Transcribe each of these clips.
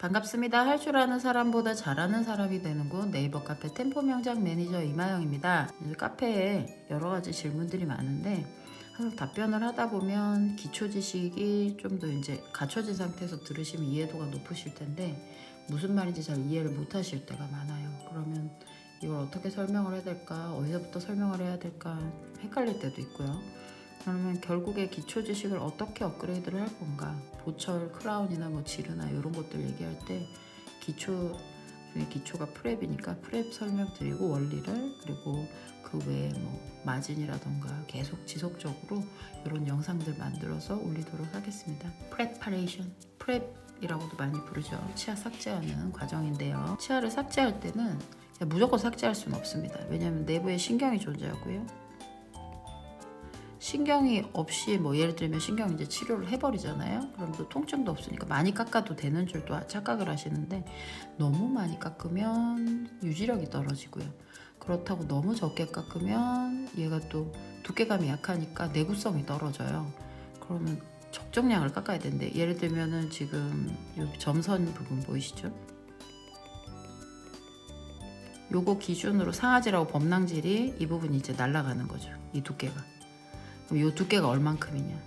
반갑습니다. 할 줄 아는 사람보다 잘하는 사람이 되는군. 네이버 카페 템포 명장 매니저 이마영입니다. 카페에 여러 가지 질문들이 많은데 항상 답변을 하다 보면 기초 지식이 좀 더 이제 갖춰진 상태에서 들으시면 이해도가 높으실 텐데 무슨 말인지 잘 이해를 못 하실 때가 많아요. 그러면 이걸 어떻게 설명을 해야 될까? 어디서부터 설명을 해야 될까? 헷갈릴 때도 있고요. 그러면 결국에 기초 지식을 어떻게 업그레이드를 할 건가? 보철, 크라운이나 뭐 지르나 이런 것들 얘기할 때 기초 중에 기초가 프랩이니까 프랩 설명드리고 원리를, 그리고 그 외에 뭐 마진이라던가 계속 지속적으로 이런 영상들 만들어서 올리도록 하겠습니다. 프레파레이션, 프랩이라고도 많이 부르죠. 치아 삭제하는 과정인데요. 치아를 삭제할 때는 무조건 삭제할 수는 없습니다. 왜냐하면 내부에 신경이 존재하고요. 신경이 없이 뭐 예를 들면 신경 이제 치료를 해버리잖아요. 그럼 또 통증도 없으니까 많이 깎아도 되는 줄 또 착각을 하시는데, 너무 많이 깎으면 유지력이 떨어지고요. 그렇다고 너무 적게 깎으면 얘가 또 두께감이 약하니까 내구성이 떨어져요. 그러면 적정량을 깎아야 되는데, 예를 들면은 지금 이 점선 부분 보이시죠? 요거 기준으로 상아지라고 범랑질이 이 부분이 이제 날아가는 거죠. 이 두께가. 이 두께가 얼만큼이냐,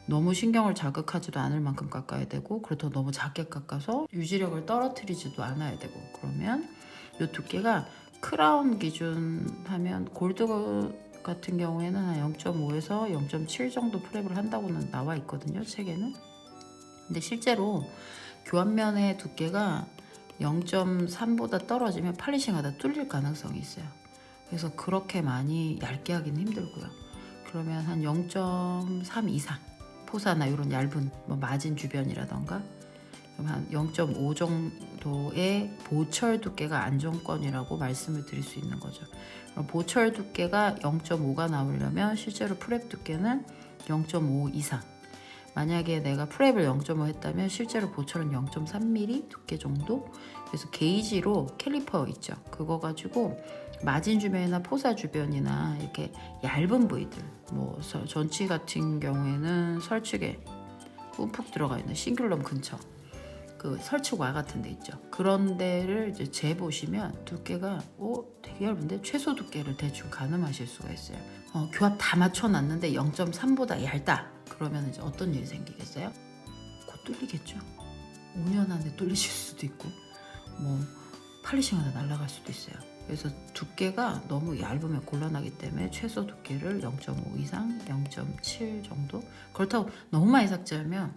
너무 신경을 자극하지도 않을 만큼 깎아야 되고, 그렇다고 너무 작게 깎아서 유지력을 떨어뜨리지도 않아야 되고. 그러면 이 두께가 크라운 기준 하면 골드 같은 경우에는 한 0.5에서 0.7 정도 프랩을 한다고는 나와 있거든요, 책에는. 근데 실제로 교환면의 두께가 0.3보다 떨어지면 팔리싱하다 뚫릴 가능성이 있어요. 그래서 그렇게 많이 얇게 하기는 힘들고요. 그러면 한 0.3 이상, 포사나 이런 얇은 뭐 마진 주변이라던가 한 0.5 정도의 보철 두께가 안정권이라고 말씀을 드릴 수 있는 거죠. 그럼 보철 두께가 0.5가 나오려면 실제로 프랩 두께는 0.5 이상. 만약에 내가 프랩을 0.5 했다면 실제로 보철은 0.3mm 두께 정도. 그래서 게이지로 캘리퍼 있죠, 그거 가지고 마진 주변이나 포사 주변이나 이렇게 얇은 부위들, 뭐 전치 같은 경우에는 설축에 움푹 들어가 있는 싱귤럼 근처, 그 설축와 같은 데 있죠. 그런 데를 이제 재보시면 두께가 되게 얇은데 최소 두께를 대충 가늠하실 수가 있어요. 교합 다 맞춰놨는데 0.3보다 얇다. 그러면 이제 어떤 일이 생기겠어요? 곧 뚫리겠죠. 5년 안에 뚫리실 수도 있고, 뭐 팔리싱하다 날아갈 수도 있어요. 그래서 두께가 너무 얇으면 곤란하기 때문에 최소 두께를 0.5 이상, 0.7 정도. 그렇다고 너무 많이 삭제하면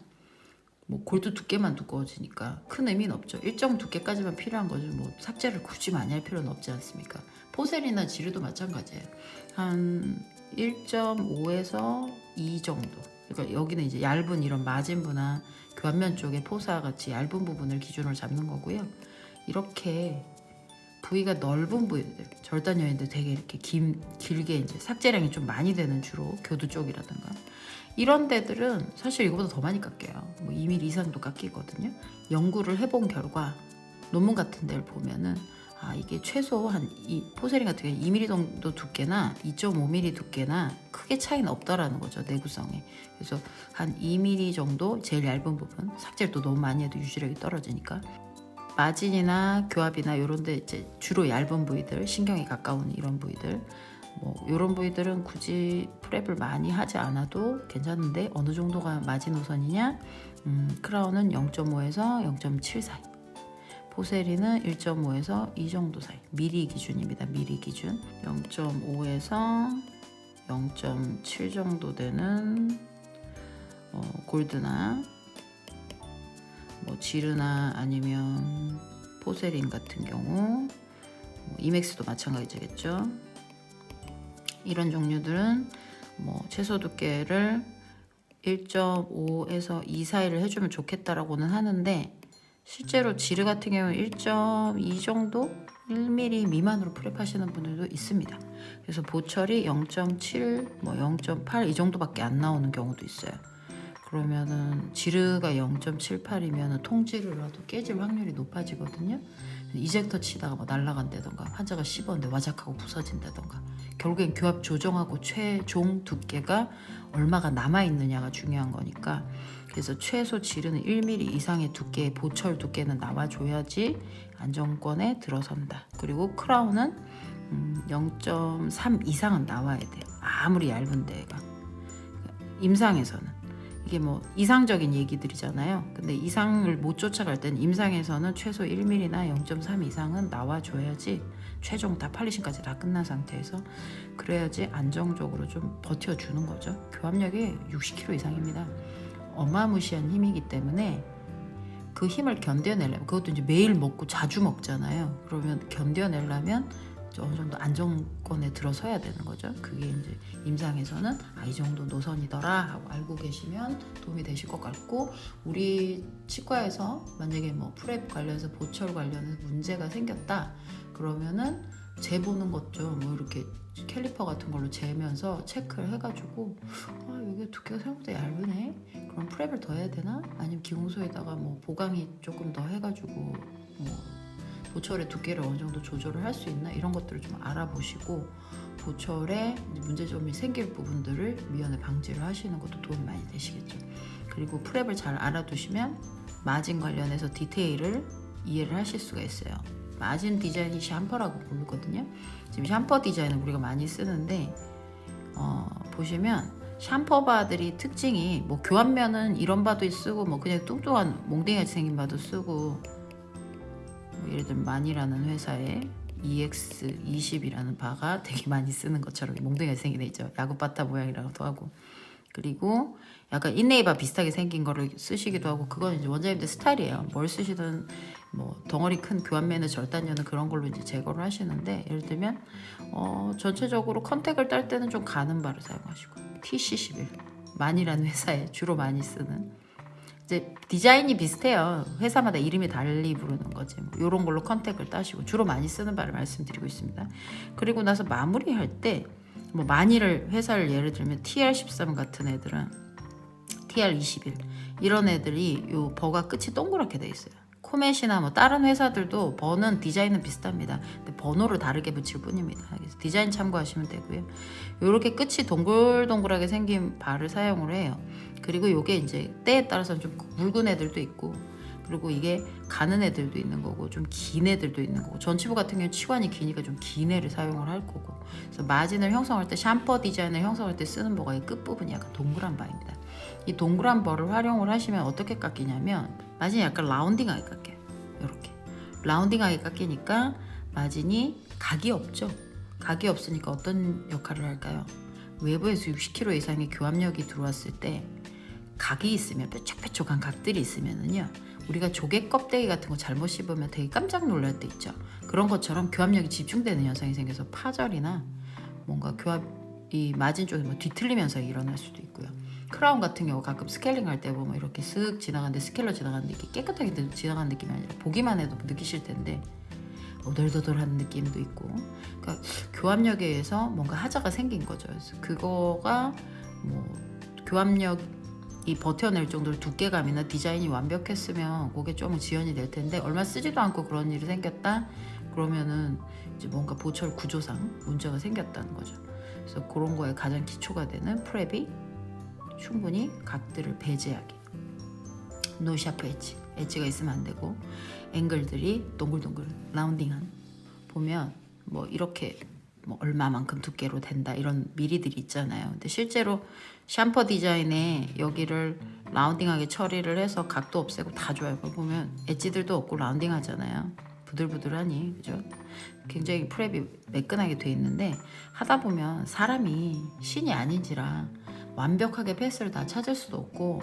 뭐 골드 두께만 두꺼워지니까 큰 의미는 없죠. 일정 두께까지만 필요한 거죠. 뭐 삭제를 굳이 많이 할 필요는 없지 않습니까? 포셀이나 지르도 마찬가지예요. 한 1.5에서 2 정도. 그러니까 여기는 이제 얇은 이런 마진부나 교환면 쪽에 포사 같이 얇은 부분을 기준으로 잡는 거고요. 이렇게 부위가 넓은 부위들, 절단연인들 되게 이렇게 길게 이제 삭제량이 좀 많이 되는, 주로 교두 쪽이라든가 이런 데들은 사실 이거보다 더 많이 깎여요. 뭐 2mm 이상도 깎이거든요. 연구를 해본 결과 논문 같은 데를 보면은 이게 최소 한 이 포세린 같은 경우 2mm 정도 두께나 2.5mm 두께나 크게 차이는 없다라는 거죠, 내구성에. 그래서 한 2mm 정도 제일 얇은 부분, 삭제를 또 너무 많이 해도 유지력이 떨어지니까. 마진이나 교합이나 이런 데 이제 주로 얇은 부위들, 신경이 가까운 이런 부위들, 뭐 이런 부위들은 굳이 프랩을 많이 하지 않아도 괜찮은데, 어느 정도가 마지노선이냐? 크라운은 0.5에서 0.7 사이, 포세리는 1.5에서 2 정도 사이, 미리 기준입니다. 미리 기준 0.5에서 0.7 정도 되는 골드나 뭐 지르나 아니면 포세린 같은 경우, 이맥스도 마찬가지겠죠. 이런 종류들은 뭐 최소 두께를 1.5에서 2 사이를 해주면 좋겠다라고는 하는데, 실제로 지르 같은 경우는 1.2 정도, 1mm 미만으로 프랩하시는 분들도 있습니다. 그래서 보철이 0.7, 뭐 0.8 이 정도밖에 안 나오는 경우도 있어요. 그러면은 지르가 0.78이면 통지르라도 깨질 확률이 높아지거든요. 이젝터 치다가 뭐 날아간다던가, 환자가 씹었는데 와작하고 부서진다던가. 결국엔 교합 조정하고 최종 두께가 얼마가 남아있느냐가 중요한 거니까. 그래서 최소 지르는 1mm 이상의 두께의 보철 두께는 나와줘야지 안정권에 들어선다. 그리고 크라운은 0.3 이상은 나와야 돼. 아무리 얇은 데가. 임상에서는. 이게 뭐 이상적인 얘기들이잖아요. 근데 이상을 못 쫓아갈 땐 임상에서는 최소 1mm나 0.3 이상은 나와줘야지 최종 다 팔리신까지 다 끝난 상태에서 그래야지 안정적으로 좀 버텨주는 거죠. 교합력이 60kg 이상입니다. 어마무시한 힘이기 때문에 그 힘을 견뎌내려면 그것도 이제 매일 먹고 자주 먹잖아요. 그러면 견뎌내려면 어느 정도 안정권에 들어서야 되는 거죠. 그게 이제 임상에서는 이 정도 노선이더라 하고 알고 계시면 도움이 되실 것 같고, 우리 치과에서 만약에 뭐 프랩 관련해서 보철 관련해서 문제가 생겼다 그러면은 재보는 거죠. 뭐 이렇게 캘리퍼 같은 걸로 재면서 체크를 해가지고 여기 두께가 생각보다 얇으네. 그럼 프랩을 더 해야 되나? 아니면 기공소에다가 뭐 보강이 조금 더 해가지고 뭐 보철의 두께를 어느 정도 조절을 할 수 있나 이런 것들을 좀 알아보시고 보철에 문제점이 생길 부분들을 미연에 방지를 하시는 것도 도움이 많이 되시겠죠. 그리고 프랩을 잘 알아두시면 마진 관련해서 디테일을 이해를 하실 수가 있어요. 마진 디자인이 샴퍼라고 부르거든요. 지금 샴퍼 디자인을 우리가 많이 쓰는데 보시면 샴퍼 바들이 특징이 뭐 교환면은 이런 바도 쓰고 뭐 그냥 뚱뚱한 몽둥이같이 생긴 바도 쓰고 예를 들면 만이라는 회사에 EX20이라는 바가 되게 많이 쓰는 것처럼 몽둥이가 생긴 애 있죠. 야구바타 모양이라고도 하고, 그리고 약간 인네이바 비슷하게 생긴 거를 쓰시기도 하고, 그건 이제 원장님들 스타일이에요. 뭘 쓰시든 뭐 덩어리 큰 교환면의 절단면은 그런 걸로 이제 제거를 하시는데, 예를 들면 전체적으로 컨택을 딸 때는 좀 가는 바를 사용하시고, TC11 만이라는 회사에 주로 많이 쓰는, 이제 디자인이 비슷해요. 회사마다 이름이 달리 부르는 거지. 뭐 이런 걸로 컨택을 따시고 주로 많이 쓰는 바를 말씀드리고 있습니다. 그리고 나서 마무리할 때 뭐 만일을 회사를 예를 들면 TR13 같은 애들은 TR21 이런 애들이 요 버가 끝이 동그랗게 돼 있어요. 코멧이나 뭐 다른 회사들도 버는 디자인은 비슷합니다. 근데 번호를 다르게 붙일 뿐입니다. 그래서 디자인 참고하시면 되고요. 요렇게 끝이 동글동글하게 생긴 바를 사용을 해요. 그리고 요게 이제 때에 따라서는 좀 묽은 애들도 있고, 그리고 이게 가는 애들도 있는 거고 좀 긴 애들도 있는 거고, 전치부 같은 경우는 치관이 기니까 좀 긴 애를 사용을 할 거고, 그래서 마진을 형성할 때 샴퍼 디자인을 형성할 때 쓰는 버가 이 끝부분이 약간 동그란 바입니다. 이 동그란 버를 활용을 하시면 어떻게 깎이냐면 마진이 약간 라운딩하게 깎여요. 이렇게 라운딩하게 깎이니까 마진이 각이 없죠. 각이 없으니까 어떤 역할을 할까요? 외부에서 60kg 이상의 교합력이 들어왔을 때 각이 있으면, 뾰족뾰족한 각들이 있으면은요, 우리가 조개 껍데기 같은 거 잘못 씹으면 되게 깜짝 놀랄 때 있죠. 그런 것처럼 교합력이 집중되는 현상이 생겨서 파절이나 뭔가 이 마진 쪽에 뭐 뒤틀리면서 일어날 수도 있고요. 크라운 같은 경우 가끔 스케일링 할 때 보면 이렇게 쓱 지나가는데 스케일러 지나가는데 이렇게 깨끗하게 지나가는 느낌이 아니라 보기만 해도 느끼실 텐데 오돌도돌한 느낌도 있고, 그러니까 교합력에 의해서 뭔가 하자가 생긴 거죠. 그래서 그거가 뭐 교합력이 버텨낼 정도로 두께감이나 디자인이 완벽했으면 그게 좀 지연이 될 텐데, 얼마 쓰지도 않고 그런 일이 생겼다 그러면은 이제 뭔가 보철 구조상 문제가 생겼다는 거죠. 그래서 그런 거에 가장 기초가 되는 프랩이 충분히 각들을 배제하게, 노 샤프 엣지가 있으면 안 되고, 앵글들이 동글동글 라운딩한, 보면 뭐 이렇게 뭐 얼마만큼 두께로 된다 이런 미리들이 있잖아요. 근데 실제로 샴퍼 디자인에 여기를 라운딩하게 처리를 해서 각도 없애고 다 줘요. 보면 엣지들도 없고 라운딩하잖아요. 부들부들하니, 그죠? 굉장히 프랩이 매끈하게 돼 있는데, 하다 보면 사람이 신이 아닌지라 완벽하게 페이스를 다 찾을 수도 없고,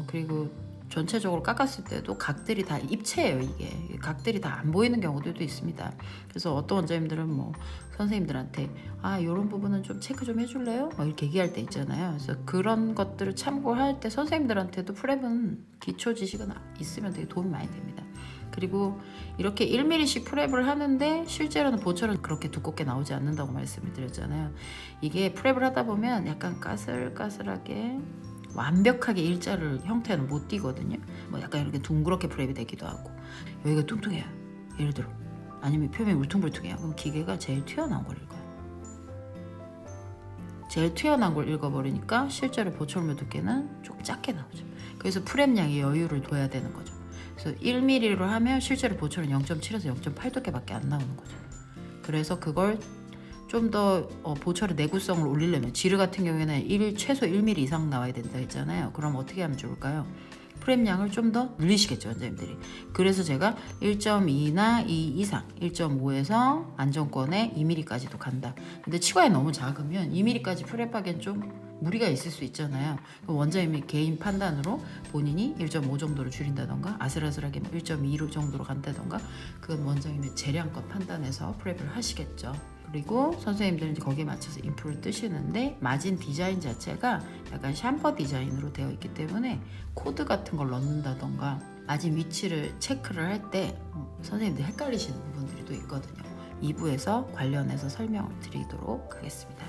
그리고 전체적으로 깎았을 때도 각들이 다 입체예요. 이게 각들이 다 안 보이는 경우들도 있습니다. 그래서 어떤 원장님들은 뭐 선생님들한테 이런 부분은 좀 체크 좀 해줄래요? 뭐 이렇게 얘기할 때 있잖아요. 그래서 그런 것들을 참고할 때 선생님들한테도 프랩은 기초 지식은 있으면 되게 도움이 많이 됩니다. 그리고 이렇게 1mm씩 프랩을 하는데 실제로는 보철은 그렇게 두껍게 나오지 않는다고 말씀을 드렸잖아요. 이게 프랩을 하다 보면 약간 까슬까슬하게 완벽하게 일자를 형태는 못 띄거든요. 뭐 약간 이렇게 둥그렇게 프랩이 되기도 하고, 여기가 뚱뚱해요. 예를 들어, 아니면 표면이 울퉁불퉁해요. 그럼 기계가 제일 튀어나온 걸 읽어요. 제일 튀어나온 걸 읽어버리니까 실제로 보철물 두께는 좀 작게 나오죠. 그래서 프렘량에 여유를 둬야 되는 거죠. 그래서 1mm로 하면 실제로 보철은 0.7에서 0.8 두께밖에 안 나오는 거죠. 그래서 그걸 좀 더 보철의 내구성을 올리려면 지르 같은 경우에는 최소 1mm 이상 나와야 된다 했잖아요. 그럼 어떻게 하면 좋을까요? 프렘량을 좀 더 늘리시겠죠, 원장님들이. 그래서 제가 1.2나 2 이상, 1.5에서 안정권에 2mm까지도 간다. 근데 치과에 너무 작으면 2mm까지 프랩하기엔 좀 무리가 있을 수 있잖아요. 그럼 원장님이 개인 판단으로 본인이 1.5 정도로 줄인다던가 아슬아슬하게 1.2 정도로 간다던가 그건 원장님의 재량껏 판단해서 프랩을 하시겠죠. 그리고 선생님들은 거기에 맞춰서 인프를 뜨시는데 마진 디자인 자체가 약간 샴퍼 디자인으로 되어 있기 때문에 코드 같은 걸 넣는다던가 마진 위치를 체크를 할 때 선생님들 헷갈리시는 부분들이 또 있거든요. 2부에서 관련해서 설명을 드리도록 하겠습니다.